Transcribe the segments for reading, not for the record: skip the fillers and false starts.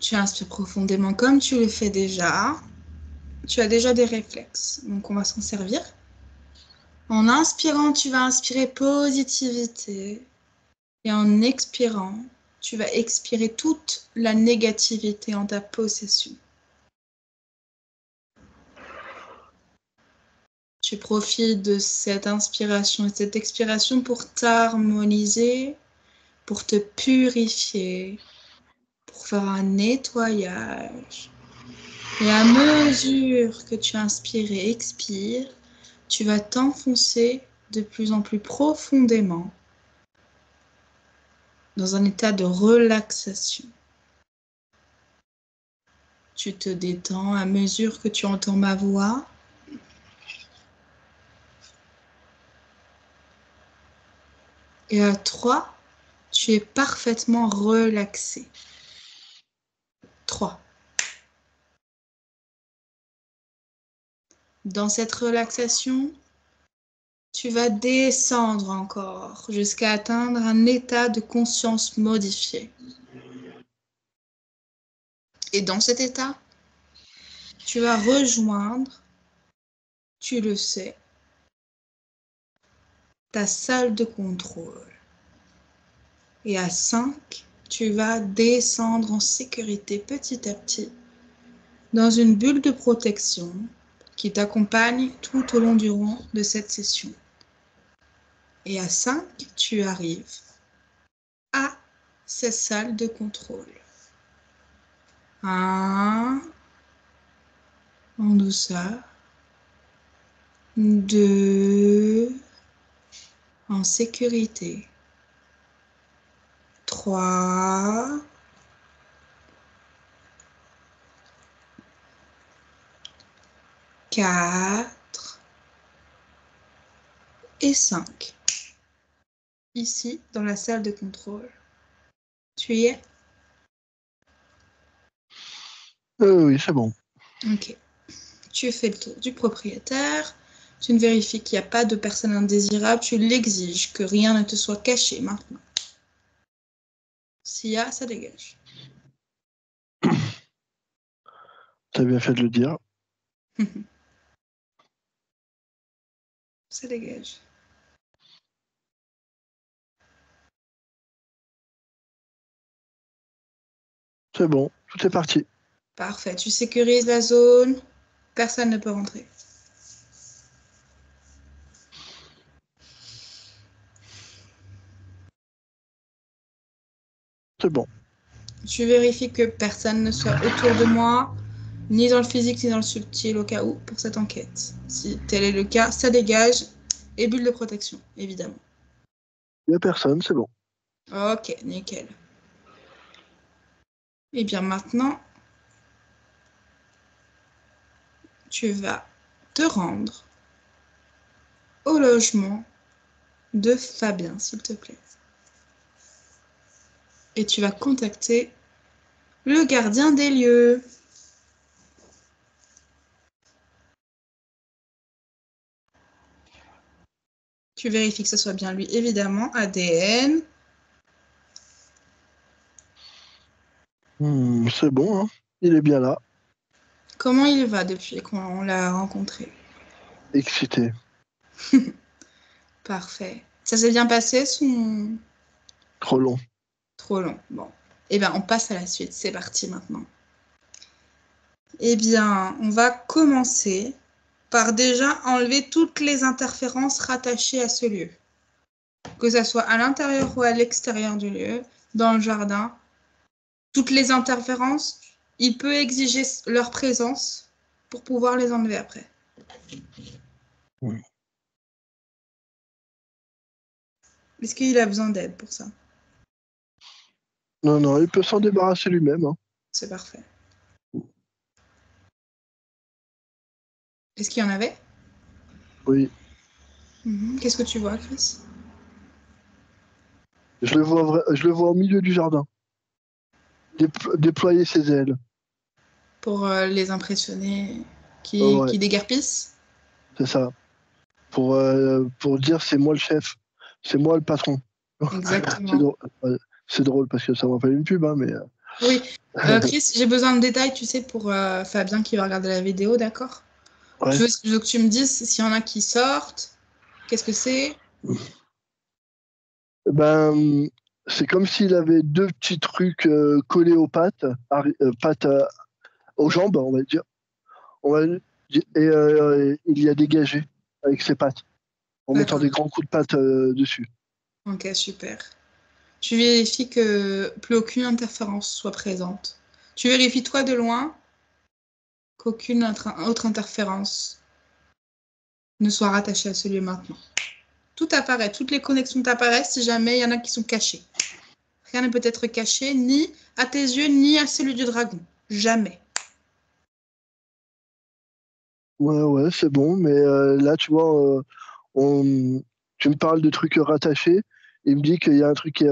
Tu inspires profondément comme tu le fais déjà. Tu as déjà des réflexes, donc on va s'en servir. En inspirant, tu vas inspirer positivité. Et en expirant, tu vas expirer toute la négativité en ta possession. Tu profites de cette inspiration et cette expiration pour t'harmoniser, pour te purifier, pour faire un nettoyage. Et à mesure que tu inspires et expires, tu vas t'enfoncer de plus en plus profondément dans un état de relaxation. Tu te détends à mesure que tu entends ma voix. Et à 3, tu es parfaitement relaxé. 3. Dans cette relaxation, tu vas descendre encore jusqu'à atteindre un état de conscience modifié. Et dans cet état, tu vas rejoindre, tu le sais, ta salle de contrôle. Et à 5, tu vas descendre en sécurité petit à petit dans une bulle de protection qui t'accompagne tout au long du rang de cette session. Et à 5, tu arrives à cette salle de contrôle. 1, en douceur. 2, en sécurité. 3, 4 et 5. Ici, dans la salle de contrôle. Tu y es? Oui, c'est bon. Ok. Tu fais le tour du propriétaire. Tu ne vérifies qu'il n'y a pas de personne indésirable. Tu l'exiges, que rien ne te soit caché maintenant. S'il y a, ça dégage. T'as bien fait de le dire. Ça dégage. C'est bon, tout est parti. Parfait. Tu sécurises la zone. Personne ne peut rentrer. C'est bon. Tu vérifies que personne ne soit autour de moi, ni dans le physique, ni dans le subtil, au cas où, pour cette enquête. Si tel est le cas, ça dégage. Et bulle de protection, évidemment. Il n'y a personne, c'est bon. Ok, nickel. Et bien maintenant, tu vas te rendre au logement de Fabien, s'il te plaît. Et tu vas contacter le gardien des lieux. Tu vérifies que ce soit bien lui, évidemment. ADN. C'est bon, hein. Il est bien là. Comment il va depuis qu'on l'a rencontré? Excité. Parfait. Ça s'est bien passé, son... Trop long. Trop long. Bon. Eh bien, on passe à la suite. C'est parti maintenant. Eh bien, on va commencer par déjà enlever toutes les interférences rattachées à ce lieu. Que ça soit à l'intérieur ou à l'extérieur du lieu, dans le jardin. Toutes les interférences, il peut exiger leur présence pour pouvoir les enlever après. Oui. Est-ce qu'il a besoin d'aide pour ça? Non, non, il peut s'en débarrasser lui-même. Hein. C'est parfait. Est-ce qu'il y en avait? Oui. Qu'est-ce que tu vois, Chris? Je le vois au milieu du jardin. Déployer ses ailes. Pour les impressionner Ouais, qui déguerpissent? c'est ça. Pour dire c'est moi le chef. C'est moi le patron. C'est Exactement. drôle. C'est drôle parce que ça m'appelle une pub, hein, mais. Oui. Chris, j'ai besoin de détails, tu sais, pour Fabien qui va regarder la vidéo, d'accord? Ouais. Je veux que tu me dises s'il y en a qui sortent, qu'est-ce que c'est? Ben, c'est comme s'il avait deux petits trucs collés aux pattes, pattes aux jambes, on va dire. Il y a dégagé avec ses pattes, en mettant D'accord. des grands coups de patte dessus. Ok, super. Tu vérifies que plus aucune interférence soit présente. Tu vérifies toi de loin qu'aucune autre interférence ne soit rattachée à ce lieu maintenant. Tout apparaît, toutes les connexions apparaissent si jamais il y en a qui sont cachées. Rien ne peut être caché ni à tes yeux ni à celui du dragon. Jamais. Ouais, c'est bon, mais là, tu vois, tu me parles de trucs rattachés. Il me dit qu'il y a un truc qui est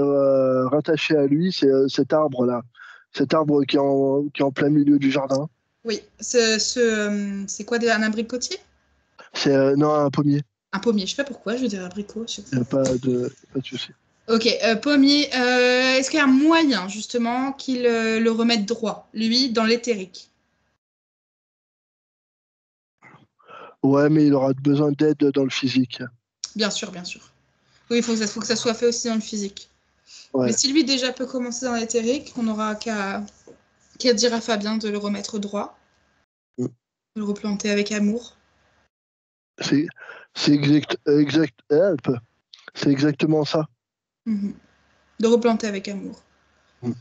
rattaché à lui, c'est cet arbre-là. Cet arbre qui est en plein milieu du jardin. Oui, c'est quoi un abricotier? C'est non, un pommier. Un pommier, je sais pas pourquoi, je veux dire abricot à chaque Il n'y fois. a pas de souci. Ok, pommier, est-ce qu'il y a un moyen justement qu'il le remette droit, lui, dans l'éthérique? Ouais, mais il aura besoin d'aide dans le physique. Bien sûr, bien sûr. Oui, faut que ça soit fait aussi dans le physique. Mais Ouais. si lui déjà peut commencer dans l'éthérique, on n'aura qu'à dire à Fabien de le remettre droit, Mm. de le replanter avec amour. C'est c'est exactement ça. Mhm. De replanter avec amour. Mm.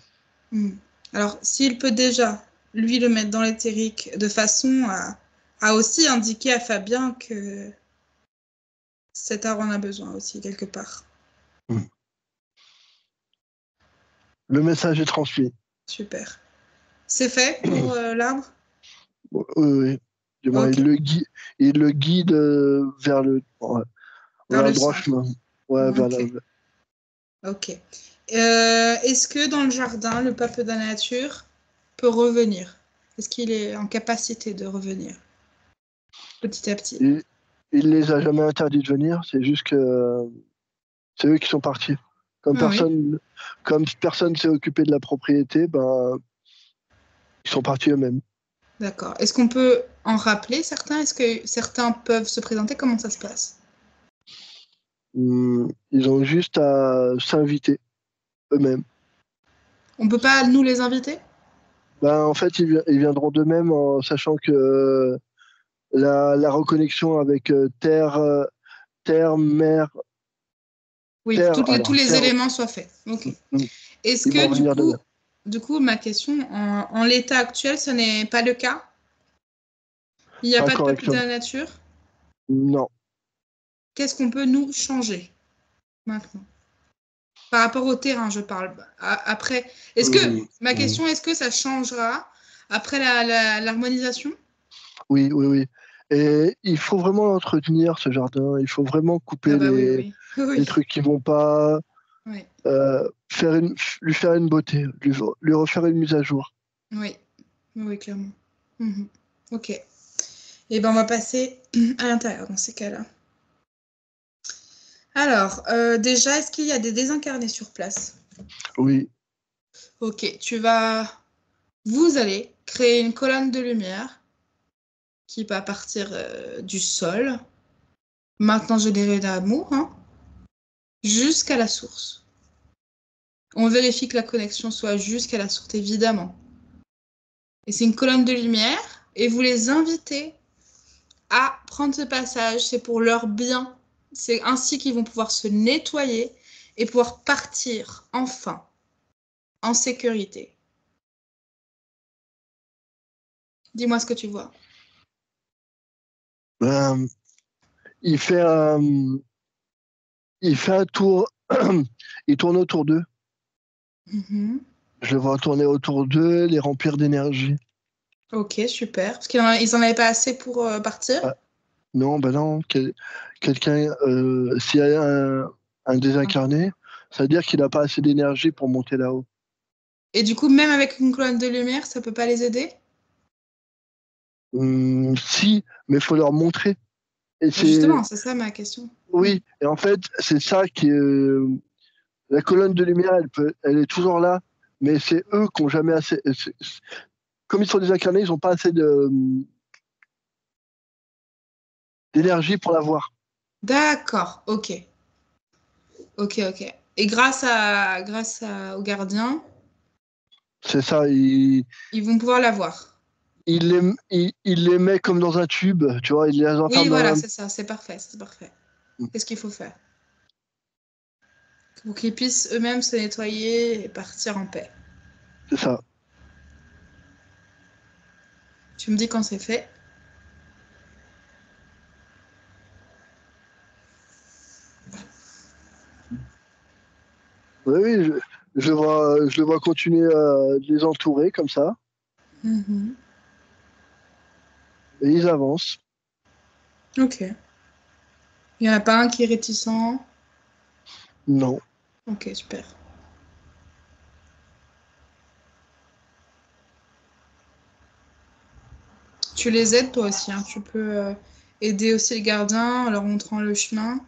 Mhm. Alors, s'il peut déjà, lui, le mettre dans l'éthérique de façon à aussi indiquer à Fabien que cet arbre en a besoin aussi, quelque part. Mm. Le message est transmis. Super. C'est fait pour l'arbre? Oui, oui. Du moins, Ok. il le guide vers ouais, Vers vers le le droit centre. chemin. Ouais, Ok. Ok. Est-ce que dans le jardin, le peuple de la nature peut revenir? Est-ce qu'il est en capacité de revenir petit à petit? il, il les a jamais interdits de venir, c'est juste que c'est eux qui sont partis. Comme Ah oui, personne, comme personne s'est occupé de la propriété, ben, ils sont partis eux-mêmes. d'accord. Est-ce qu'on peut en rappeler certains? Est-ce que certains peuvent se présenter? Comment ça se passe? Ils ont juste à s'inviter eux-mêmes. On peut pas nous les inviter? Ben, en fait, ils viendront d'eux-mêmes en sachant que la reconnexion avec terre, mer, Oui, terre, tous alors les terre, éléments soient faits. Ok. mm, Est-ce ils vont que venir d'eux-mêmes. du coup, ma question, en l'état actuel, ce n'est pas le cas? Il n'y a Pas pas de peuple de correctement. la nature? Non. Qu'est-ce qu'on peut nous changer maintenant? Par rapport au terrain, je parle. Après, est-ce que, Mm, ma mm. question, est-ce que ça changera après l'harmonisation? Oui, oui, oui. Et il faut vraiment entretenir ce jardin. Il faut vraiment Ah couper bah oui, oui. les Oui, trucs qui vont pas, oui, lui faire une beauté, lui refaire une mise à jour. oui, oui, clairement. Mhm. Ok. Et ben on va passer à l'intérieur dans ces cas-là. Alors, déjà, est-ce qu'il y a des désincarnés sur place? Oui, Ok, vous allez créer une colonne de lumière qui va partir du sol, maintenant générée d'amour, hein, jusqu'à la source. On vérifie que la connexion soit jusqu'à la source, évidemment. Et c'est une colonne de lumière, et vous les invitez à prendre ce passage, c'est pour leur bien. C'est ainsi qu'ils vont pouvoir se nettoyer et pouvoir partir enfin en sécurité. Dis-moi ce que tu vois. ben, il fait un, il fait un tour, il tourne autour d'eux. Mhm. Je le vois tourner autour d'eux, les remplir d'énergie. Ok, super. Parce qu'ils en avaient pas assez pour partir. Ah, non, ben non, quelqu'un, s'il y a un désincarné, ça veut dire qu'il n'a pas assez d'énergie pour monter là-haut. Et du coup, même avec une colonne de lumière, ça peut pas les aider? Si, mais il faut leur montrer. Et Bah, c'est, justement, c'est ça ma question. Mhm. oui, et en fait, c'est ça qui est, la colonne de lumière, elle est toujours là, mais c'est eux qui n'ont jamais assez. Comme ils sont désincarnés, ils n'ont pas assez d'énergie pour l'avoir. D'accord, ok. Ok, ok. Et au gardien, C'est ça, ils vont pouvoir l'avoir. il les met comme dans un tube, tu vois, il les Oui, enferme dans voilà, un. c'est ça, c'est parfait, c'est parfait. Qu'est-ce qu'il faut faire? Pour qu'ils puissent eux-mêmes se nettoyer et partir en paix. C'est ça. Tu me dis quand c'est fait? Oui, oui, je le vois continuer à les entourer comme ça, Mhm. et ils avancent. Ok. Il n'y en a pas un qui est réticent? Non. Ok, super. Tu les aides toi aussi, hein. Tu peux aider aussi les gardiens en leur montrant le chemin.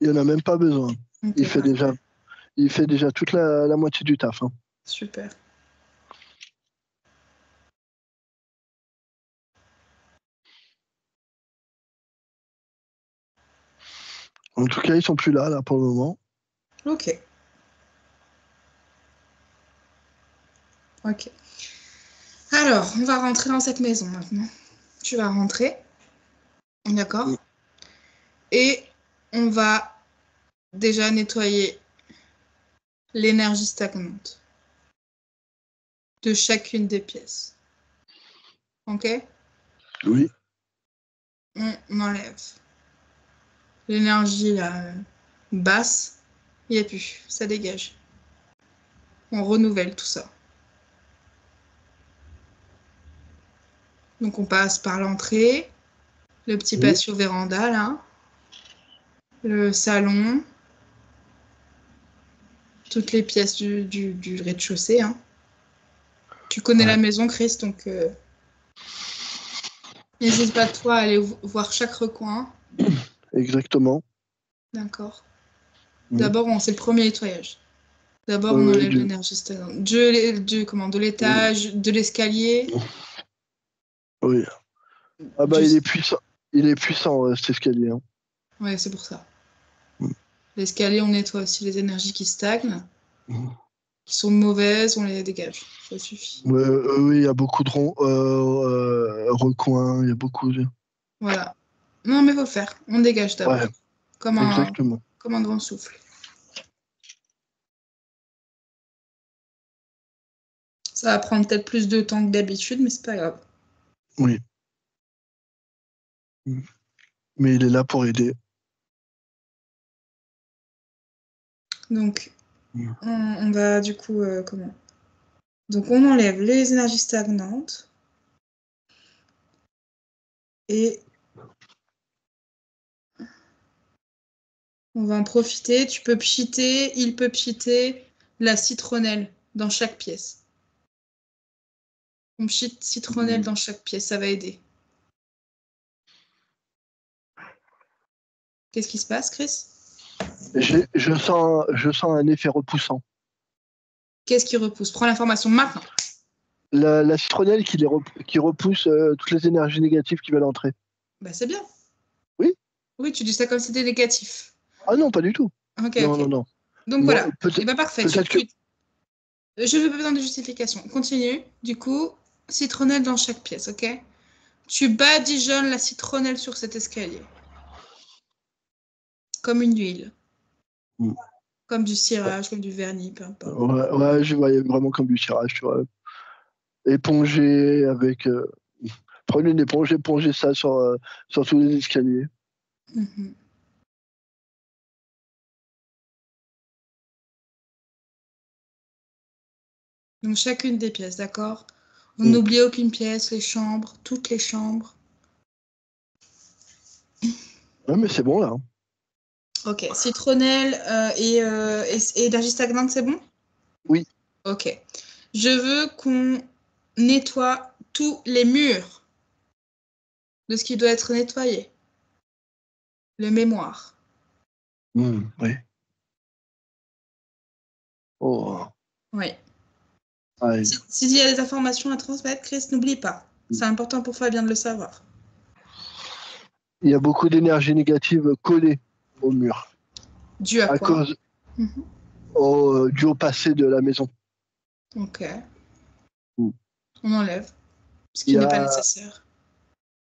Il n'y en a même pas besoin. Ok, Il fait déjà, parfait. il fait déjà toute la moitié du taf, hein. Super. En tout cas, ils sont plus là pour le moment. Ok. Ok. Alors, on va rentrer dans cette maison maintenant. Tu vas rentrer, d'accord? Et on va déjà nettoyer l'énergie stagnante de chacune des pièces. Ok? Oui, On enlève l'énergie là, basse. Il n'y a plus. Ça dégage. On renouvelle tout ça. Donc on passe par l'entrée, le petit oui, patio véranda là, le salon, toutes les pièces du rez-de-chaussée, hein. Tu connais ouais, la maison, Chris, donc n'hésite pas toi à aller voir chaque recoin. exactement. D'accord. Mm. D'abord, c'est le premier nettoyage. D'abord, on Ouais, enlève l'énergie stagnante. De mm. l'étage, de l'escalier. Oui. Ah bah Du... il est puissant. Il est puissant, cet escalier, hein. Ouais, c'est pour ça. Mm. L'escalier, on nettoie aussi les énergies qui stagnent, Mm. qui sont mauvaises, on les dégage. Ça suffit. Ouais, oui, il y a beaucoup de recoins, il y a beaucoup de. Voilà. Non, mais faut le faire. On dégage d'abord. Ouais, Comme un, exactement. comme un grand souffle. Ça va prendre peut-être plus de temps que d'habitude, mais c'est pas grave. Oui. Mm. Mais il est là pour aider. Donc, Mm. on va du coup, comment? Donc, on enlève les énergies stagnantes et on va en profiter. Tu peux pchiter, il peut pchiter la citronnelle dans chaque pièce. On pchite citronnelle Mm. dans chaque pièce, ça va aider. Qu'est-ce qui se passe, Chris? Je sens un effet repoussant. Qu'est-ce qui repousse? Prends l'information maintenant. La citronnelle qui repousse toutes les énergies négatives qui veulent entrer. Bah, c'est bien. Oui? Oui, tu dis ça comme si c'était négatif. Ah non, pas du tout. Ok, Non, ok. non, non. Donc Moi, voilà. Et bah parfait. peut-être que. Je veux pas besoin de justification. Continue. Du coup, citronnelle dans chaque pièce, ok? Tu badigeonnes la citronnelle sur cet escalier. Comme une huile. Mm. Comme du cirage, comme du vernis, peu importe. Ouais, ouais, je voyais vraiment comme du tirage, tu vois. Éponger avec. Prendre une éponge, éponger ça sur tous les escaliers. Mhm. Donc chacune des pièces, d'accord? On Mm. n'oublie aucune pièce, les chambres, toutes les chambres. Ouais, mais c'est bon là. Ok. Citronnelle et énergie stagnante, c'est bon? Oui. Ok. Je veux qu'on nettoie tous les murs de ce qui doit être nettoyé. Le mémoire. Mm, oui. Oh. Oui. Aïe. S'il y a des informations à transmettre, Chris, n'oublie pas. C'est important pour Fabien de le savoir. Il y a beaucoup d'énergie négative collée au mur. Dû à À quoi? cause dû au passé de la maison. Ok. Mm. On enlève. Ce Il qui y n'est pas a, nécessaire.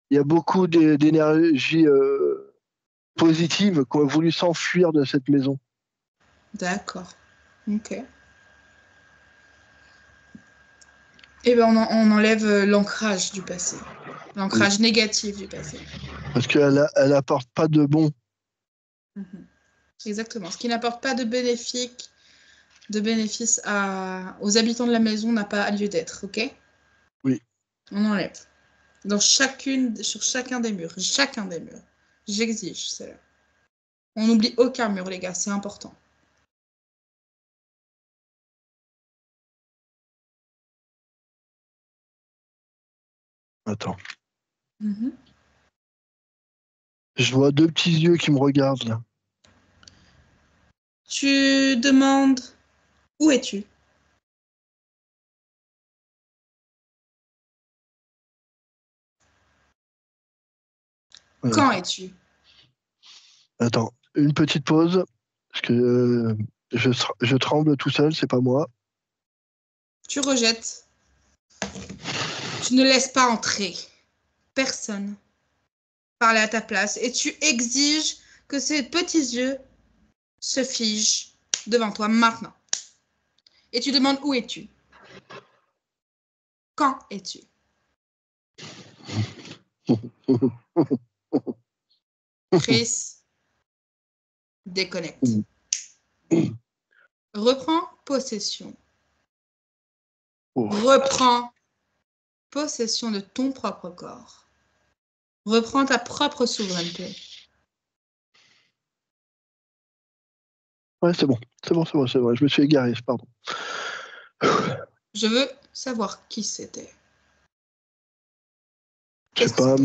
il y a beaucoup d'énergie positive qui ont voulu s'enfuir de cette maison. D'accord. Ok. Eh bien, on enlève l'ancrage du passé. L'ancrage négatif du passé. Parce qu'elle elle apporte pas de bon. Exactement. Ce qui n'apporte pas de bénéfice aux habitants de la maison n'a pas lieu d'être, ok? Oui. On enlève. Sur chacun des murs. Chacun des murs. J'exige cela. On n'oublie aucun mur, les gars, c'est important. Attends. Je vois deux petits yeux qui me regardent là. Tu demandes où es-tu? Quand es-tu? Attends, une petite pause. Parce que je tremble tout seul, c'est pas moi. Tu rejettes. Tu ne laisses pas entrer personne parler à ta place et tu exiges que ces petits yeux se figent devant toi maintenant. Et tu demandes où es-tu? Quand es-tu? Chris, déconnecte. Reprends possession. Reprends possession de ton propre corps. Reprends ta propre souveraineté. Ouais, c'est bon. Je me suis égaré, pardon. Je veux savoir qui c'était. Je sais pas.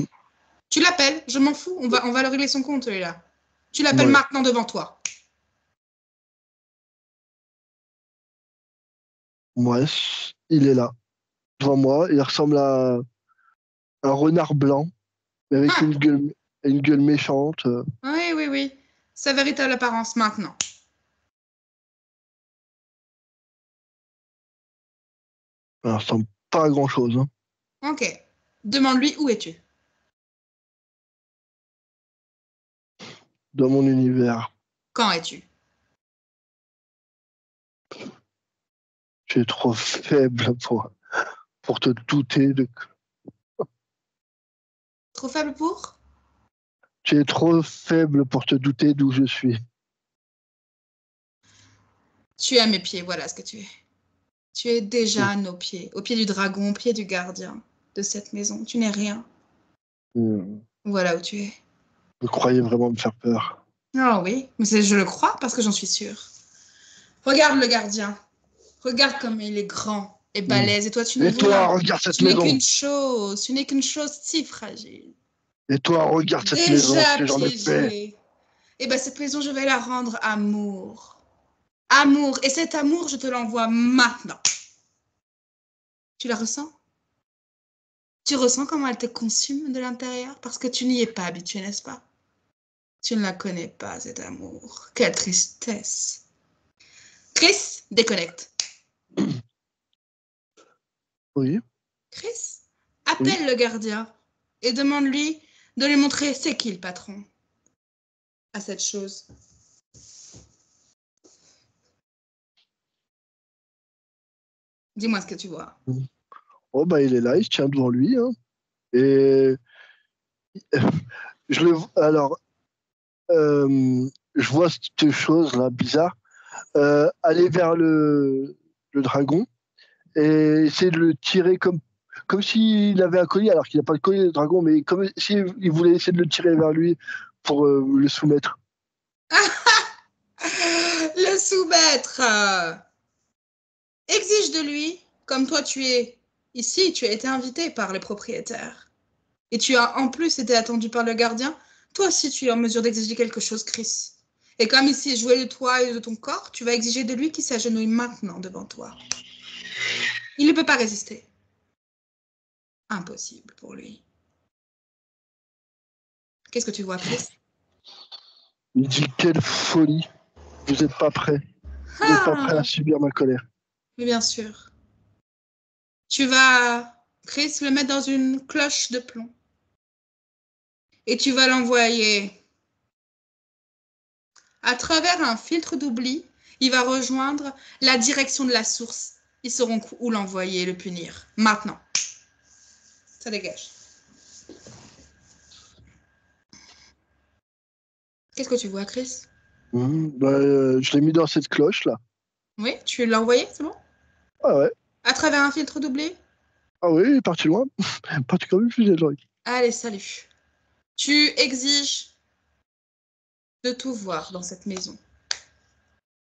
Tu l'appelles, je m'en fous. On va le régler son compte, là. Tu l'appelles maintenant devant toi. Ouais, il est là, devant moi. Il ressemble à un renard blanc, mais avec une gueule méchante. Oui. Sa véritable apparence maintenant. Il ressemble pas à grand-chose. Hein. Ok. Demande-lui où es-tu. Dans mon univers. Quand es-tu. Tu es trop faible pour te douter de... Trop faible pour? Tu es trop faible pour te douter d'où je suis. Tu es à mes pieds, voilà ce que tu es. Tu es déjà à nos pieds, au pied du dragon, au pied du gardien de cette maison. Tu n'es rien. Voilà où tu es. Vous croyez vraiment me faire peur? Ah oui, mais je le crois parce que j'en suis sûre. Regarde le gardien. Regarde comme il est grand et balèze. Et toi, tu n'es regarde cette maison. Tu n'es qu'une chose si fragile. Et toi, regarde cette maison, ce que j'en ai fait. Eh bien, cette maison, je vais la rendre amour. Amour. Et cet amour, je te l'envoie maintenant. Tu la ressens? Tu ressens comment elle te consume de l'intérieur? Parce que tu n'y es pas habitué, n'est-ce pas? Tu ne la connais pas, cet amour. Quelle tristesse. Chris, déconnecte. Oui. Chris, appelle le gardien et demande-lui de lui montrer c'est qui le patron à cette chose. Dis-moi ce que tu vois. Oh, bah, il est là, il se tient devant lui. Hein. Et je vois cette chose-là, bizarre, aller vers le dragon et essayer de le tirer comme s'il avait un collier, alors qu'il n'a pas le collier de dragon, mais comme s'il voulait essayer de le tirer vers lui pour le soumettre. Le soumettre. Exige de lui, comme toi tu es ici, tu as été invité par les propriétaires. Et tu as en plus été attendu par le gardien. Toi aussi, tu es en mesure d'exiger quelque chose, Chris. Et comme ici joué de toi et de ton corps, tu vas exiger de lui qu'il s'agenouille maintenant devant toi. Il ne peut pas résister. Impossible pour lui. Qu'est-ce que tu vois, Chris? Il dit quelle folie. Vous n'êtes pas prêt. Vous n'êtes pas prêt à subir ma colère. Mais bien sûr. Tu vas, Chris, le mettre dans une cloche de plomb. Et tu vas l'envoyer à travers un filtre d'oubli. Il va rejoindre la direction de la source. Ils sauront où l'envoyer et le punir. Maintenant. Ça dégage. Qu'est-ce que tu vois, Chris? Je l'ai mis dans cette cloche-là. Oui, tu l'as envoyé, c'est bon? Ah ouais. À travers un filtre d'oubli? Ah oui, il est parti loin. Parti comme une fusée, Jean-Luc. Allez, salut. Tu exiges de tout voir dans cette maison.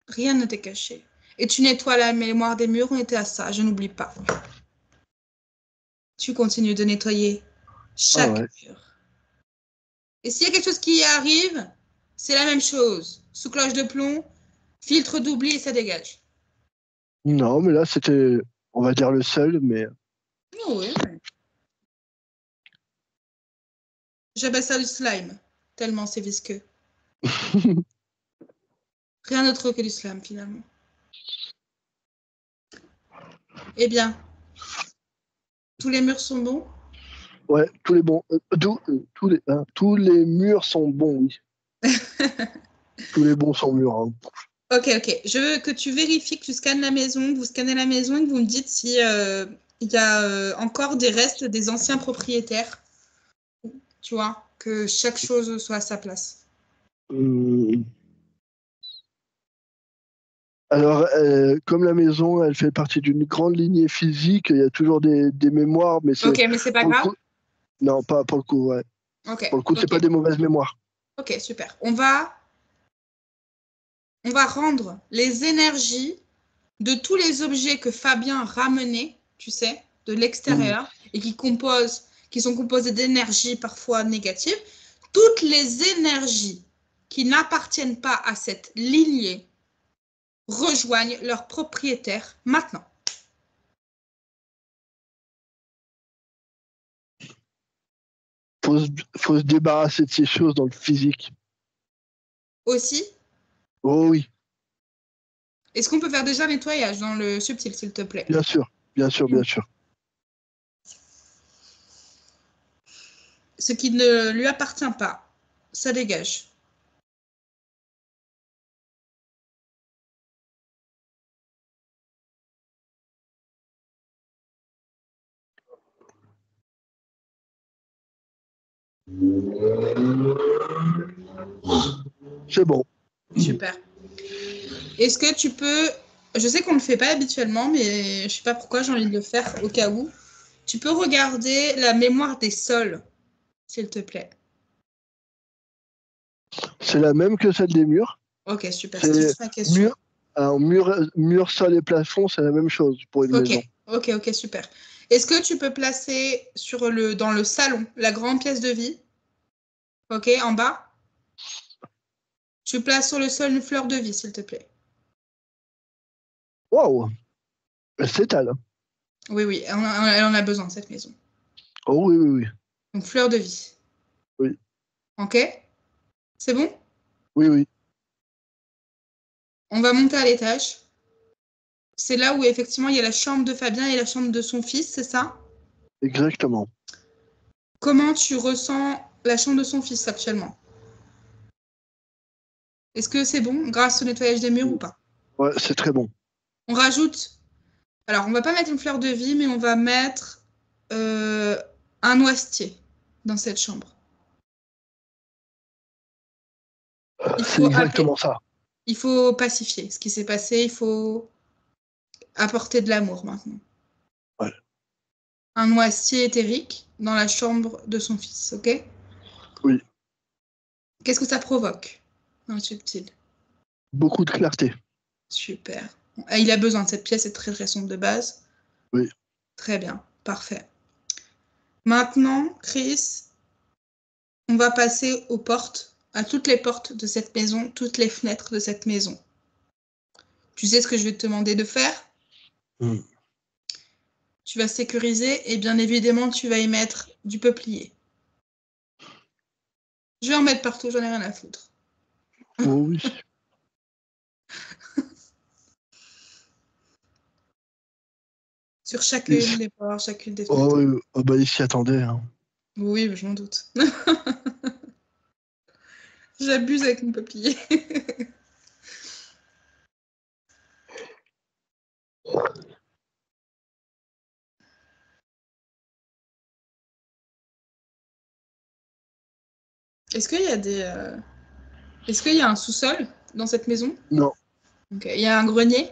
Rien ne t'est caché. Et tu nettoies la mémoire des murs, on était à ça, je n'oublie pas. Tu continues de nettoyer chaque mur. Et s'il y a quelque chose qui y arrive, c'est la même chose. Sous cloche de plomb, filtre d'oubli et ça dégage. Non, mais là, c'était, on va dire, le seul, mais... Oh oui, mais... J'appelle ça du slime, tellement c'est visqueux. Rien d'autre que du slime, finalement. Eh bien, tous les murs sont bons? Ouais, tous les bons. Tous les murs sont bons, oui. Tous les bons sont mûrs. Hein. Ok. Je veux que tu vérifies, que tu scannes la maison, que vous scannez la maison et que vous me dites si il y a encore des restes des anciens propriétaires. Tu vois, que chaque chose soit à sa place. Alors, comme la maison, elle fait partie d'une grande lignée physique, il y a toujours des mémoires, mais c'est... Ok, mais c'est pas grave. Coup... Non, pas pour le coup, ouais. Okay, pour le coup, c'est pas des mauvaises mémoires. Ok, super. On va rendre les énergies de tous les objets que Fabien ramenait, tu sais, de l'extérieur, et qui sont composés d'énergie parfois négatives. Toutes les énergies qui n'appartiennent pas à cette lignée rejoignent leur propriétaire maintenant. Faut se débarrasser de ces choses dans le physique. Aussi? Oh oui. Est-ce qu'on peut faire déjà un nettoyage dans le subtil, s'il te plaît? Bien sûr. Ce qui ne lui appartient pas, ça dégage. C'est bon. Super. Est-ce que tu peux... Je sais qu'on ne le fait pas habituellement, mais je ne sais pas pourquoi j'ai envie de le faire au cas où. Tu peux regarder la mémoire des sols, s'il te plaît. C'est la même que celle des murs. Ok, super. C'est juste ma question. Mur, sol et plafond, c'est la même chose pour une maison. Ok, super. Est-ce que tu peux placer dans le salon la grande pièce de vie? Ok, en bas. Tu places sur le sol une fleur de vie, s'il te plaît. Waouh! Elle s'étale. Oui, elle en a besoin, cette maison. Oh oui. Donc, fleur de vie. Oui. Ok? C'est bon? Oui. On va monter à l'étage. C'est là où, effectivement, il y a la chambre de Fabien et la chambre de son fils, c'est ça? Exactement. Comment tu ressens la chambre de son fils actuellement? Est-ce que c'est bon grâce au nettoyage des murs ou pas? Ouais, c'est très bon. On rajoute... Alors, on va pas mettre une fleur de vie, mais on va mettre un noisetier dans cette chambre. C'est exactement ça. Il faut pacifier ce qui s'est passé. Il faut apporter de l'amour maintenant. Ouais. Un noisetier éthérique dans la chambre de son fils, ok? Oui. Qu'est-ce que ça provoque dans le subtil? Beaucoup de clarté. Super. Il a besoin de cette pièce, c'est très sombre de base. Oui. Très bien, parfait. Maintenant, Chris, on va passer aux portes, à toutes les portes de cette maison, toutes les fenêtres de cette maison. Tu sais ce que je vais te demander de faire? tu vas sécuriser et bien évidemment, tu vas y mettre du peuplier. Je vais en mettre partout, j'en ai rien à foutre. Oh oui. Sur chacune des portes, chacune des Oh, fenêtres. oui. Oh, bah, il s'y attendait. Hein. Oui, je m'en doute. J'abuse avec mon peuplier. Est-ce qu'il y a Est-ce qu'il y a un sous-sol dans cette maison? Non, Ok. Il y a un grenier?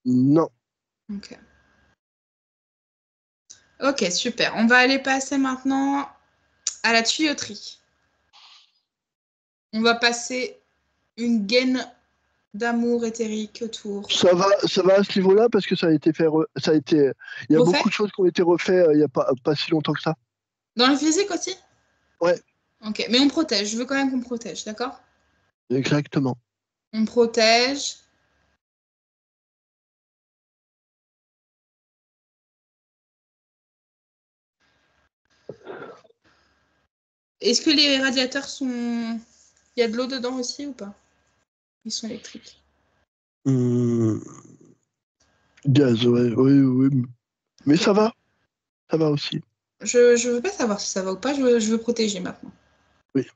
non. Ok. Ok, super. On va aller passer maintenant à la tuyauterie. On va passer une gaine d'amour éthérique autour. Ça va à ce niveau-là parce que ça a été fait. Ça a été. Il y a Refait? beaucoup de choses qui ont été refaites il y a pas si longtemps que ça. Dans le physique aussi? Ouais, Ok, mais on protège. Je veux quand même qu'on protège, d'accord? exactement. On protège. Est-ce que les radiateurs sont... Il y a de l'eau dedans aussi ou pas? Ils sont électriques. Hum, Gaz, ouais, oui, oui. Mais Ok. ça va aussi. Je veux pas savoir si ça va ou pas, je veux protéger maintenant. Oui.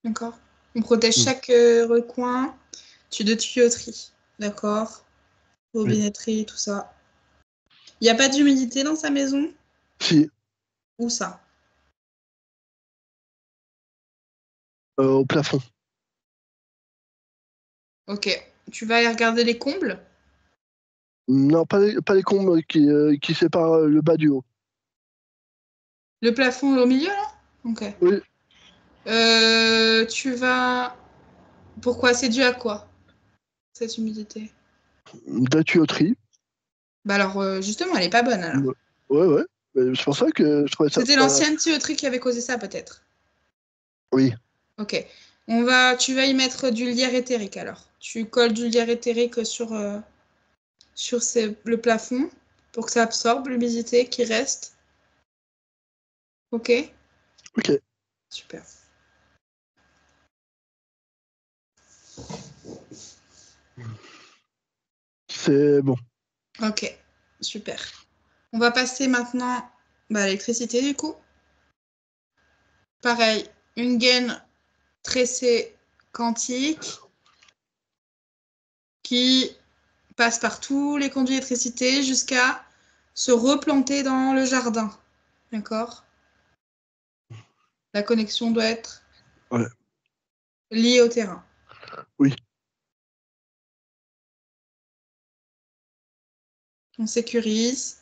D'accord? On protège Hum, chaque recoin de tuyauterie. D'accord? oui. Robinetterie, tout ça. Il n'y a pas d'humidité dans sa maison? Si, Où ça? au plafond. Ok. Tu vas aller regarder les combles? Non, pas les combles qui séparent le bas du haut. Le plafond au milieu, là? Ok. Oui, Tu vas... Pourquoi? C'est dû à quoi, cette humidité? de la tuyauterie. Bah alors, justement, elle est pas bonne, alors. Ouais, ouais. Ouais. Mais c'est pour ça que je trouvais ça. C'était l'ancienne tuyauterie qui avait causé ça, peut-être. Oui, Ok. Tu vas y mettre du lierre éthérique, alors. Tu colles du lierre éthérique sur le plafond pour que ça absorbe l'humidité qui reste. Ok? ok. Super. C'est bon. Ok, super. On va passer maintenant à l'électricité, du coup. Pareil, une gaine tressée quantique qui passe par tous les conduits d'électricité jusqu'à se replanter dans le jardin. D'accord? La connexion doit être Ouais. liée au terrain. Oui. On sécurise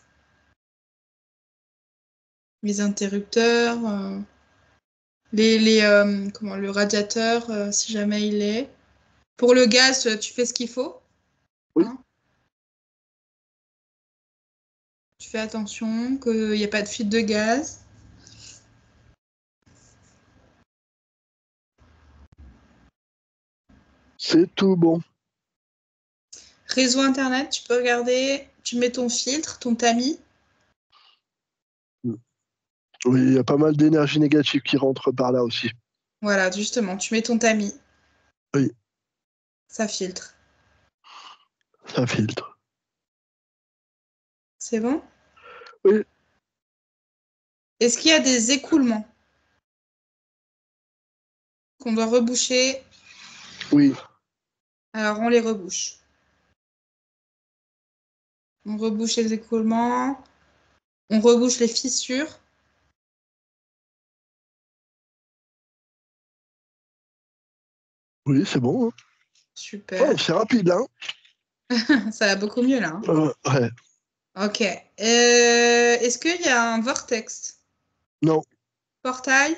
les interrupteurs, le radiateur, si jamais il est. Pour le gaz, tu fais ce qu'il faut. Oui. Hein. Tu fais attention qu'il n'y ait pas de fuite de gaz. C'est tout bon. Réseau Internet, tu peux regarder, tu mets ton filtre, ton tamis. Oui, il y a pas mal d'énergie négative qui rentre par là aussi. Voilà, justement, tu mets ton tamis, Oui, ça filtre. ça filtre. C'est bon? Oui, Est-ce qu'il y a des écoulements qu'on doit reboucher? oui, Alors, on les rebouche. On rebouche les écoulements, on rebouche les fissures. oui, c'est bon. Hein. Oh, Super. c'est rapide, hein. Ça va beaucoup mieux là. Hein. Ouais. Ok. Est-ce qu'il y a un vortex? Non, Portail?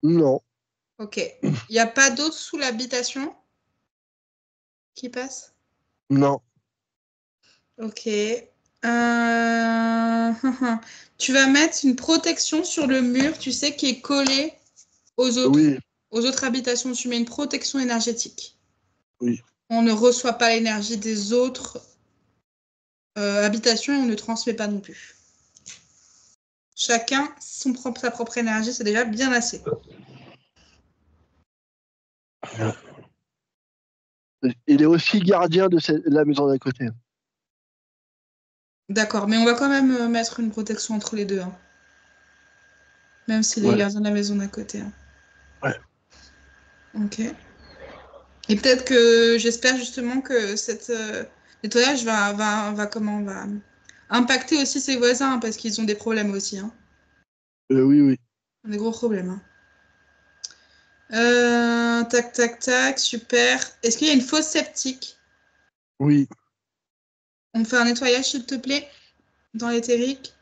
non, Ok. Il n'y a pas d'eau sous l'habitation qui passe? non. Ok. Tu vas mettre une protection sur le mur, tu sais, qui est collée aux autres, Oui, aux autres habitations, tu mets une protection énergétique. Oui. On ne reçoit pas l'énergie des autres habitations et on ne transmet pas non plus. Chacun sa propre énergie, c'est déjà bien assez. Il est aussi gardien de la maison d'à côté. D'accord, mais on va quand même mettre une protection entre les deux. Hein. Même s'il est gardien de la maison d'à côté. Hein. Ouais. Ok. Et peut-être que j'espère justement que cette nettoyage va impacter aussi ses voisins hein, parce qu'ils ont des problèmes aussi. Hein. Oui. Des gros problèmes. Hein. Tac, tac, tac, super. Est-ce qu'il y a une fosse septique? Oui. On fait un nettoyage, s'il te plaît, dans l'éthérique.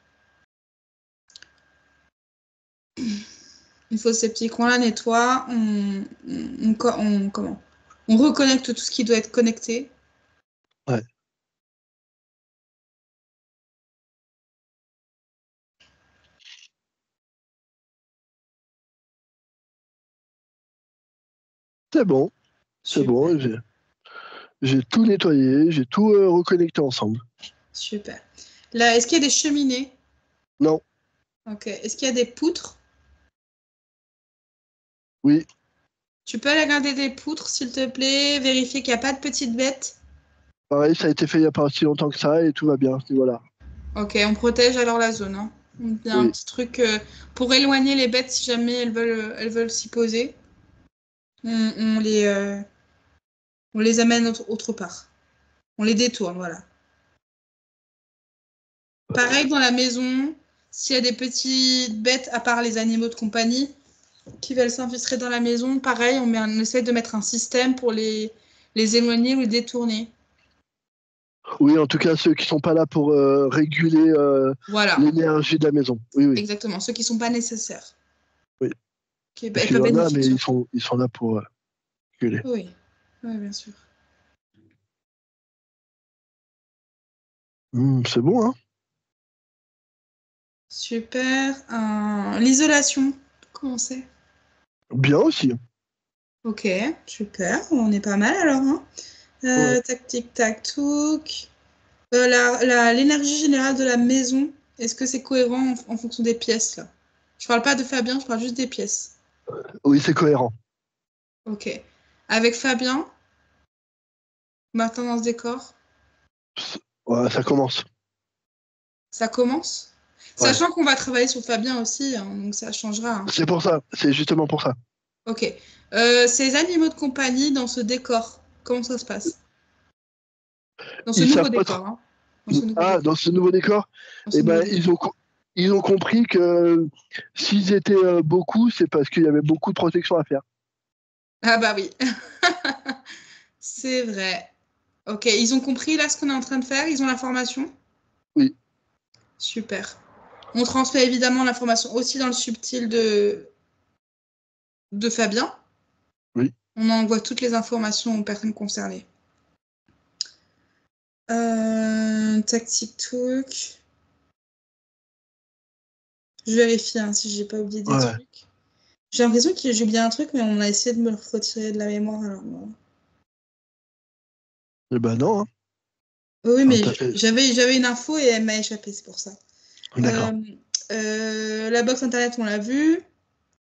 Une fosse septique, on la nettoie, comment? On reconnecte tout ce qui doit être connecté. Ouais. C'est bon. C'est Super. bon. J'ai tout nettoyé. J'ai tout reconnecté ensemble. Super. Là, est-ce qu'il y a des cheminées? Non. Ok. Est-ce qu'il y a des poutres? Oui. Tu peux aller regarder des poutres, s'il te plaît, vérifier qu'il n'y a pas de petites bêtes. Pareil, ça a été fait il n'y a pas si longtemps que ça et tout va bien. Voilà. Ok, on protège alors la zone. Hein. Il y a un Oui. petit truc pour éloigner les bêtes si jamais elles veulent s'y poser. On les amène autre part. On les détourne, voilà. Pareil dans la maison, s'il y a des petites bêtes, à part les animaux de compagnie, qui veulent s'infiltrer dans la maison, pareil, on essaie de mettre un système pour les éloigner ou les détourner. Oui, en tout cas, ceux qui sont pas là pour réguler Voilà, l'énergie de la maison. Oui. exactement, ceux qui ne sont pas nécessaires. Oui. Qui Parce qu'il y peuvent en être a, bénéfiques mais surtout. ils sont là pour réguler. Oui, oui, bien sûr. C'est bon, hein? Super. L'isolation, comment c'est? Bien aussi. Ok, super, on est pas mal alors. Hein. Ouais. Tac, tic, tac, touc. L'énergie générale de la maison, est-ce que c'est cohérent en fonction des pièces là? Je parle pas de Fabien, je parle juste des pièces. Oui, c'est cohérent. Ok. Avec Fabien, Martin dans ce décor, Ouais, ça commence. ça commence. Ouais. Sachant qu'on va travailler sur Fabien aussi, hein, donc ça changera. Hein. C'est pour ça. C'est justement pour ça. Ok. Ces animaux de compagnie dans ce décor, comment ça se passe? Dans ce Ils nouveau savent pas trop. décor, hein. Dans ce nouveau Ah, décor. dans ce nouveau décor, Dans ce eh nouveau ben, décor. ils ont compris que s'ils étaient beaucoup, c'est parce qu'il y avait beaucoup de protection à faire. Ah bah oui. C'est vrai. Ok, ils ont compris là ce qu'on est en train de faire, ils ont l'information. Oui. Super. On transmet évidemment l'information aussi dans le subtil de Fabien. Oui. On envoie toutes les informations aux personnes concernées. Tactic Talk. Je vérifie hein, si j'ai pas oublié des Ouais. trucs. J'ai l'impression que j'ai oublié un truc, mais on a essayé de me le retirer de la mémoire. Alors, bon. Eh ben non, hein. Oui, Enfin, mais t'as fait. j'avais une info et elle m'a échappé, c'est pour ça. D'accord. La box internet, on l'a vu.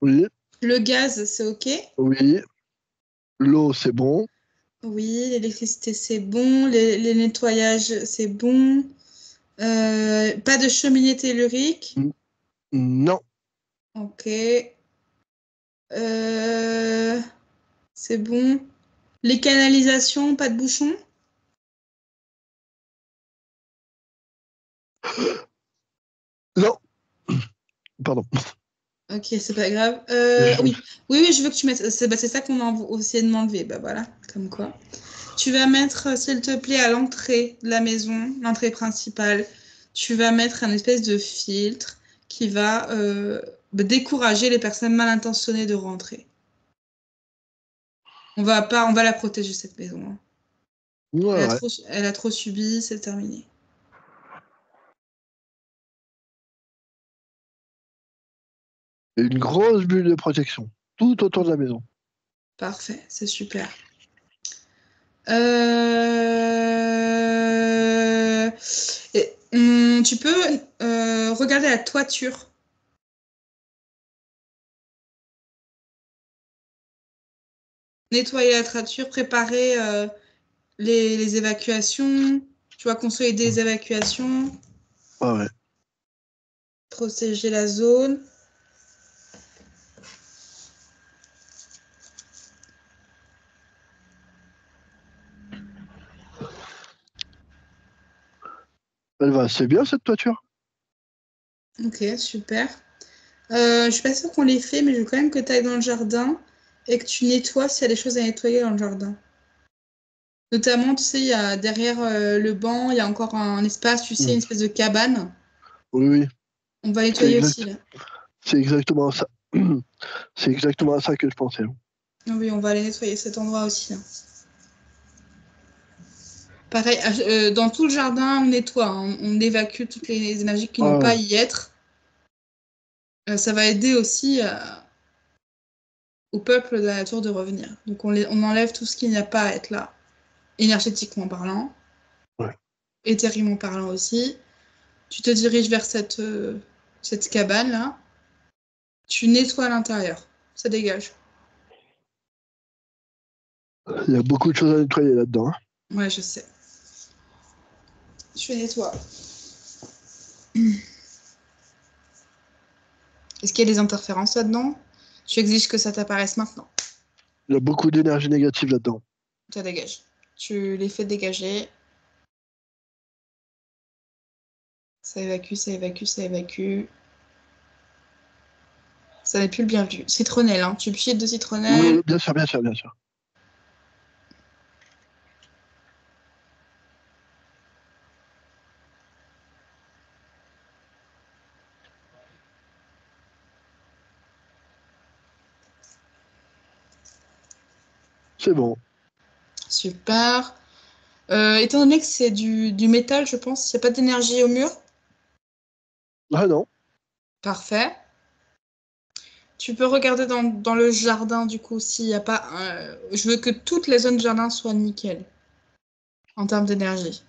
Oui. Le gaz, c'est OK. Oui. L'eau, c'est bon. Oui, l'électricité, c'est bon. Les nettoyages, c'est bon. Pas de cheminée tellurique. N- Non. OK. Euh, c'est bon. Les canalisations, pas de bouchons. Non. Pardon. Ok, c'est pas grave. Je- Oui, je veux que tu mettes. C'est ça qu'on a essayé de m'enlever. Bah voilà, comme quoi. Tu vas mettre, s'il te plaît, à l'entrée de la maison, l'entrée principale, tu vas mettre un espèce de filtre qui va décourager les personnes mal intentionnées de rentrer. On va la protéger cette maison. Hein. Ouais, ouais. Elle a trop subi, c'est terminé. Et une grosse bulle de protection tout autour de la maison. Parfait, c'est super. Tu peux regarder la toiture. Nettoyer la toiture, préparer les évacuations. Tu vas consolider les évacuations. Ah ouais. Protéger la zone. Elle va assez bien cette toiture. Ok, super. Je suis pas sûre qu'on les fait, mais je veux quand même que tu ailles dans le jardin et que tu nettoies s'il y a des choses à nettoyer dans le jardin. Notamment, tu sais, il y a derrière le banc, il y a encore un espace, tu sais, une espèce de cabane. Oui, oui. On va nettoyer aussi là. C'est exactement ça. C'est exactement à ça que je pensais. Oui, on va aller nettoyer cet endroit aussi. Pareil, dans tout le jardin, on nettoie, hein. On évacue toutes les énergies qui n'ont pas à y être. Ça va aider aussi au peuple de la nature de revenir. Donc on enlève tout ce qui n'y a pas à être là, énergétiquement parlant, Ouais. éthériquement parlant aussi. Tu te diriges vers cette cabane-là. Tu nettoies l'intérieur. Ça dégage. Il y a beaucoup de choses à nettoyer là-dedans. Hein. Ouais, je sais. Je nettoie. Est-ce qu'il y a des interférences là-dedans? Tu exiges que ça t'apparaisse maintenant. Il y a beaucoup d'énergie négative là-dedans. Ça dégage. Tu les fais dégager. Ça évacue, ça évacue, ça évacue. Ça n'est plus le bienvenu. Citronnelle, hein. Tu pieds de citronnelle. Oui, bien sûr, bien sûr, bien sûr. C'est bon. Super. Étant donné que c'est du métal, je pense, il n'y a pas d'énergie au mur. Ah non. Parfait. Tu peux regarder dans le jardin, du coup, s'il n'y a pas... je veux que toutes les zones de jardin soient nickel en termes d'énergie.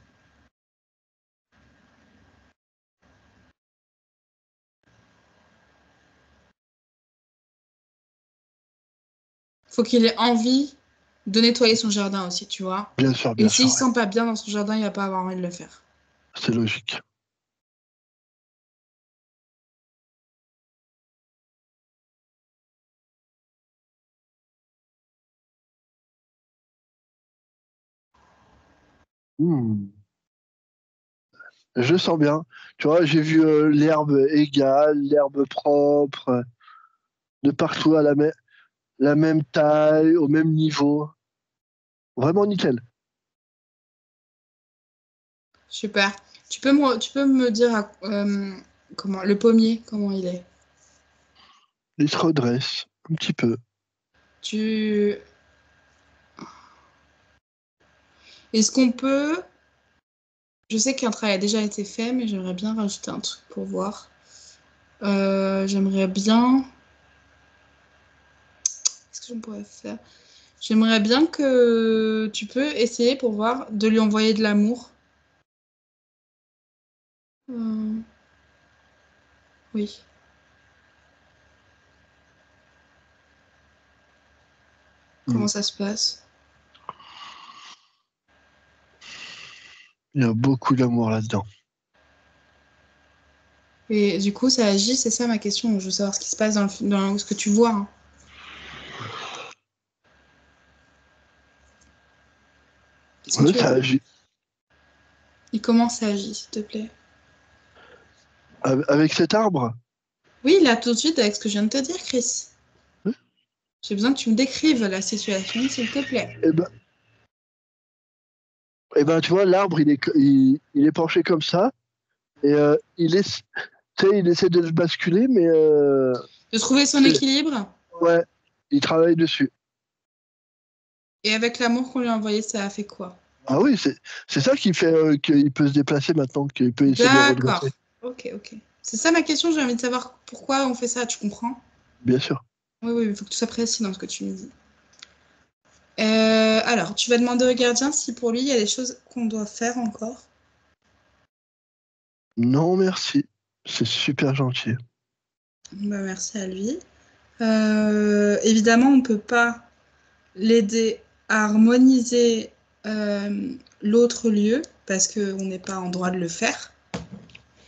Faut qu'il ait envie de nettoyer son jardin aussi, tu vois. Bien sûr, Et bien s'il sûr. ne se sent pas bien dans son jardin, il va pas avoir envie de le faire. C'est logique. Hmm. Je sens bien. Tu vois, j'ai vu l'herbe égale, l'herbe propre, de partout la même taille, au même niveau. Vraiment nickel. Super. Tu peux me dire comment le pommier, comment il est? Il se redresse un petit peu. Tu... Est-ce qu'on peut... Je sais qu'un travail a déjà été fait, mais j'aimerais bien rajouter un truc pour voir. J'aimerais bien... Qu'est-ce que je pourrais faire? J'aimerais bien que tu peux essayer pour voir de lui envoyer de l'amour. Euh, Oui. Hmm. Comment ça se passe? Il y a beaucoup d'amour là-dedans. Et du coup, ça agit, c'est ça ma question. Je veux savoir ce qui se passe dans ce que tu vois, hein. Est-ce que Ouais, tu ça veux... agit. Et comment ça agit, s'il te plaît? Avec cet arbre, Oui, là, tout de suite, avec ce que je viens de te dire, Chris. hein, J'ai besoin que tu me décrives la situation, s'il te plaît. eh ben, tu vois, l'arbre, il est penché comme ça, et tu sais, il essaie de se basculer, mais De trouver son équilibre, ouais, il travaille dessus. et avec l'amour qu'on lui a envoyé, ça a fait quoi? Ah oui, c'est ça qui fait qu'il peut se déplacer maintenant, qu'il peut essayer de D'accord. redresser. Ok, ok. C'est ça ma question, j'ai envie de savoir pourquoi on fait ça, tu comprends? Bien sûr. Oui, oui, il faut que tu sois précis dans ce que tu me dis. Alors, tu vas demander au gardien si pour lui, il y a des choses qu'on doit faire encore. Non, merci. C'est super gentil. Bah, merci à lui. Évidemment, on ne peut pas l'aider à harmoniser l'autre lieu parce qu'on n'est pas en droit de le faire.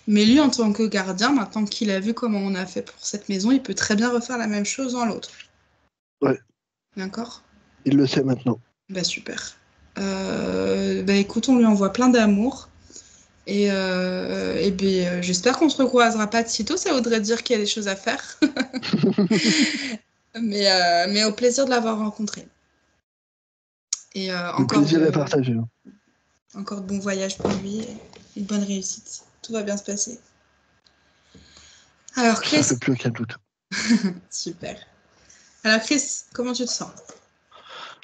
Mais lui, en tant que gardien, maintenant qu'il a vu comment on a fait pour cette maison, il peut très bien refaire la même chose dans l'autre. Ouais, D'accord? il le sait maintenant. Bah super. Bah écoute, on lui envoie plein d'amour. J'espère qu'on se recroisera pas de sitôt. Ça voudrait dire qu'il y a des choses à faire. Mais au plaisir de l'avoir rencontré. Et Le plaisir est partagé. Hein. encore de bons voyages pour lui. Et une bonne réussite. Tout va bien se passer. Alors Ça Chris, fait plus aucun doute. super. Alors Chris, comment tu te sens?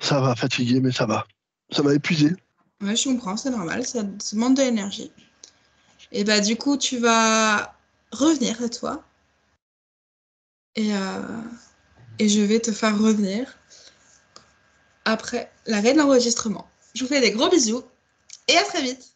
Ça va, fatigué, mais ça va. Ça m'a épuisé. Ouais, je comprends, c'est normal, ça demande de l'énergie. Et bah du coup, tu vas revenir à toi et, euh, et je vais te faire revenir après l'arrêt de l'enregistrement. Je vous fais des gros bisous et à très vite.